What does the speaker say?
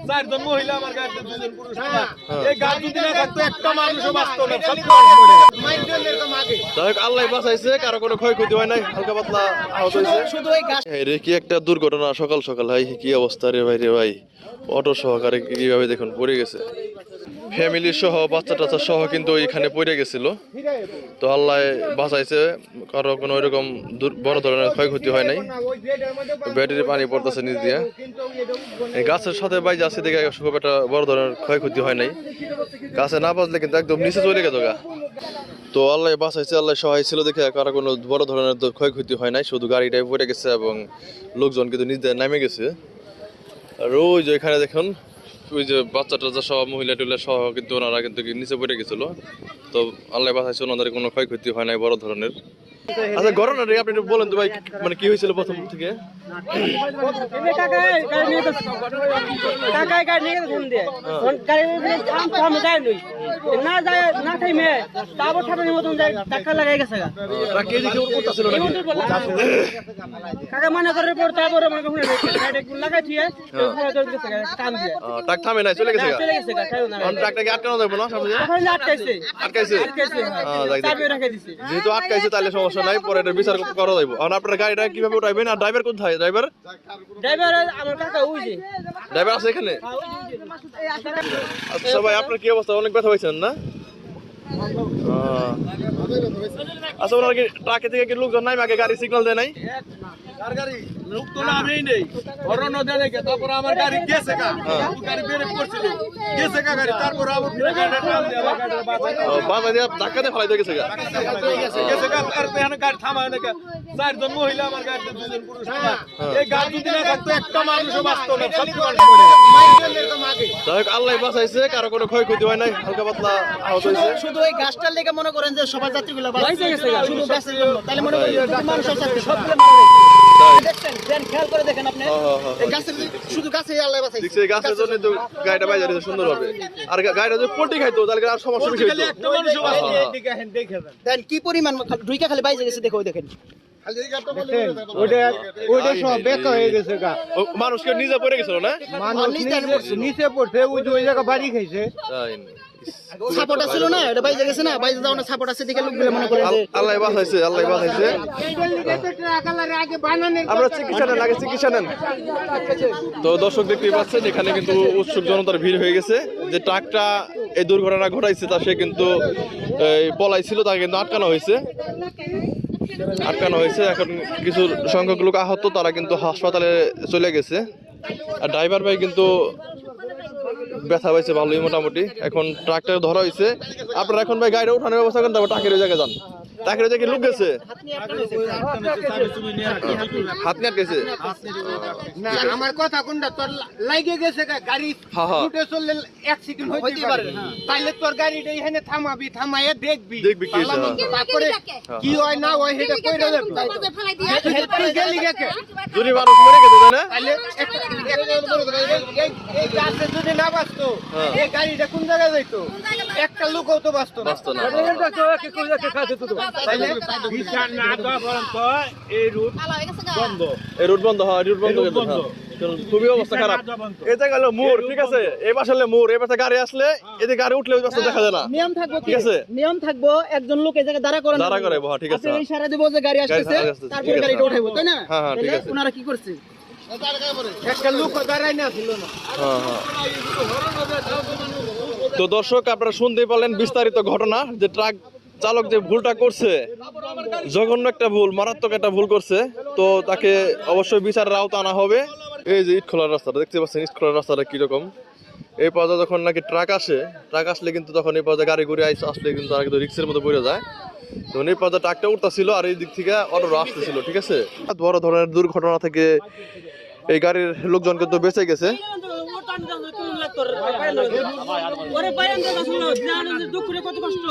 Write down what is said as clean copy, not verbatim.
চারজন মহিলা আমার গাড়িতে দুজন পুরুষ এই গাড়ি যদি না থাকতো একটা মানুষও বাঁচতো না আল্লাহ বাঁচাইছে কারো কোনো ক্ষয়ক্ষতি হয় নাই হালকা পাতলা আহত হয়েছে রে কি একটা দুর্ঘটনা সকাল সকাল ভাই কি অবস্থা রে ভাই অটো সহকারে কিভাবে দেখুন পড়ে গেছে ফ্যামিলি সহ বাচ্চা টাচ্চা সহ কিন্তু এখানে পড়ে গেছিল তো আল্লাহ বাঁচাইছে কারো কোনো ওইরকম বড় ধরনের ক্ষয়ক্ষতি হয় নাই ব্যাটারি পানি পড়তেছে নিচ দিয়ে গাছের সাথে বাইজে আছে দেখে খুব একটা বড় ধরনের ক্ষয়ক্ষতি হয় নাই গাছে না বাজলে কিন্তু একদম নিচে চলে গেত গা তো আল্লাহ বাঁচাইছে আল্লাহ সহায় ছিল দেখে কারো কোনো বড় ধরনের ক্ষয়ক্ষতি হয় নাই শুধু গাড়িটাই পড়ে গেছে এবং লোকজন কিন্তু নিচ দিয়ে নেমে গেছে আর ওই যে এখানে দেখুন ওই যে বাচ্চা টাচ্চা সহ মহিলা টুলা সহ কিন্তু ওনারা কিন্তু নিচে পড়ে গেছিল তো আল্লাহ বাঁচাইছে ওনাদের কোনো ক্ষয়ক্ষতি হয় নাই বড় ধরনের আচ্ছা ঘটনা রে আপনি একটু বলেন তো ভাই মানে কি হয়েছিল প্রথম থেকে থামে নাই চলে গেছে আটকানো যাবে না যেহেতু আটকাইছে তাহলে সমস্যা নাই পরে এটা বিচার করা যাইব আর আপনার গাড়িটা কিভাবে উঠাইবেন আর ড্রাইভার কোথায় ড্রাইভার আমার কাকা ওই যে ড্রাইভার আছে এখানে আচ্ছা ভাই আপনার কি অবস্থা অনেক ব্যথা পাইছেন না আচ্ছা ওনার কি ট্রাকে থেকে কি লোকজন নাই আগে গাড়ি সিগন্যাল দেয় নাই লোক তো নামেই নেই হরণ দেয় নাকি তারপর আমার গাড়ি গেছে গাড়ি বেরে পড়ছিল গেছে গাড়ি তারপর আবার ফিরে গাড়িটা টান দিয়ে আমার গাড়িটা বাজার দিয়ে ধাক্কা দিয়ে ফেলাই দিয়ে গেছে আর এখানে গাড়ি থামায় নাকি চারজন মহিলা আমার গাড়িতে দুজন পুরুষ এই গাড়ি যদি না থাকতো একটা মানুষও বাঁচতো না আল্লাহ বাঁচাইছে কারো কোনো ক্ষয়ক্ষতি হয় নাই হালকা পাতলা আহত হয়েছে শুধু ওই গাছটার লেগে মনে করেন যে সবার যাত্রীগুলো বাইরে গেছে শুধু গাছের জন্য তাহলে মনে করেন মানুষের সাথে সবগুলো মারা গেছে দেখছেন দেন খেয়াল করে দেখেন আপনি এই গাছের শুধু গাছে আল্লাহ বাঁচাইছে দেখছে গাছের জন্য তো গাড়িটা বাইরে যাচ্ছে সুন্দর হবে আর গাড়িটা যদি পল্টি খাইতো তাহলে আর সমস্যা বেশি হতো একটা মানুষও বাঁচতো না দেন কি পরিমাণ ঢুইকা খালি বাইরে গেছে দেখো দেখেন মানুষকে নিজে পড়ে গেছিল না নিচে পড়ছে ওই যে ওই জায়গা বাড়ি খাইছে সাপোর্ট ছিল না এটা বাইরে গেছে না বাইরে যাওয়ার সাপোর্ট আছে দেখে লোকগুলো মনে করে যে আল্লাহ বাঁচাইছে আমরা চিকিৎসা নেন আগে চিকিৎসা নেন তো দর্শক দেখতেই পাচ্ছেন এখানে কিন্তু উৎসুক জনতার ভিড় হয়ে গেছে যে ট্রাকটা এই দুর্ঘটনা ঘটাইছে তা সে কিন্তু পলাইছিল তাকে কিন্তু আটকানো হয়েছে এখন কিছু সংখ্যক লোক আহত তারা কিন্তু হাসপাতালে চলে গেছে আর ড্রাইভার ভাই কিন্তু ব্যথা পাইছে ভালোই মোটামুটি এখন ট্রাকটা ধরা হয়েছে আপনারা এখন ভাই গাড়িটা উঠানোর ব্যবস্থা করেন তারপর টাকের ওই জায়গায় যান টাকের ওই জায়গায় লোক গেছে হাত নিয়ে আটকেছে না আমার কথা কোনটা তোর লাগে গেছে গাড়ি উঠে চললে অ্যাক্সিডেন্ট হইতে পারে তাইলে তোর গাড়িটা এখানে থামাইয়া দেখবি তারপরে কি হয় না হয় সেটা কইরা যাবে গেলি গেছে যদি মানুষ মরে গেছে না তাইলে এই গাছে যদি না বাঁচতো এই গাড়িটা কোন জায়গায় যাইতো একটা লোকও তো বাঁচতো না খুবই অবস্থা খারাপ এই জায়গা হলো মোড় ঠিক আছে এই পাশে হলে মোড় এই পাশে গাড়ি আসলে এদিকে গাড়ি উঠলে ওই পাশে দেখা যায় না নিয়ম থাকবো ঠিক আছে নিয়ম থাকবো একজন লোক এই জায়গায় দাঁড়া করে ঠিক আছে আপনি ইশারা দিব যে গাড়ি আসছে তারপরে গাড়িটা উঠাইবো তাই না হ্যাঁ ঠিক আছে ওনারা কি করছে একটা লোক দাঁড়াই না ছিল না তো দর্শক আপনারা শুনতেই পারলেন বিস্তারিত ঘটনা যে ট্রাক চালক যে ভুলটা করছে জঘন্য একটা ভুল মারাত্মক একটা ভুল করছে তো তাকে অবশ্যই বিচারের আওতা আনা হবে এই যে ইট খোলার রাস্তাটা দেখতে পাচ্ছেন ইট খোলার রাস্তাটা কিরকম এই পর্যায়ে যখন নাকি ট্রাক আসলে কিন্তু তখন এই পর্যায়ে গাড়ি ঘুরে আসলে কিন্তু আর কিন্তু রিক্সের মধ্যে পড়ে যায় তখন এই পর্যায়ে ট্রাকটা উঠতেছিল আর এই দিক থেকে অটো আসতেছিল ঠিক আছে বড় ধরনের দুর্ঘটনা থেকে এই গাড়ির লোকজন কিন্তু বেঁচে গেছে কত কষ্ট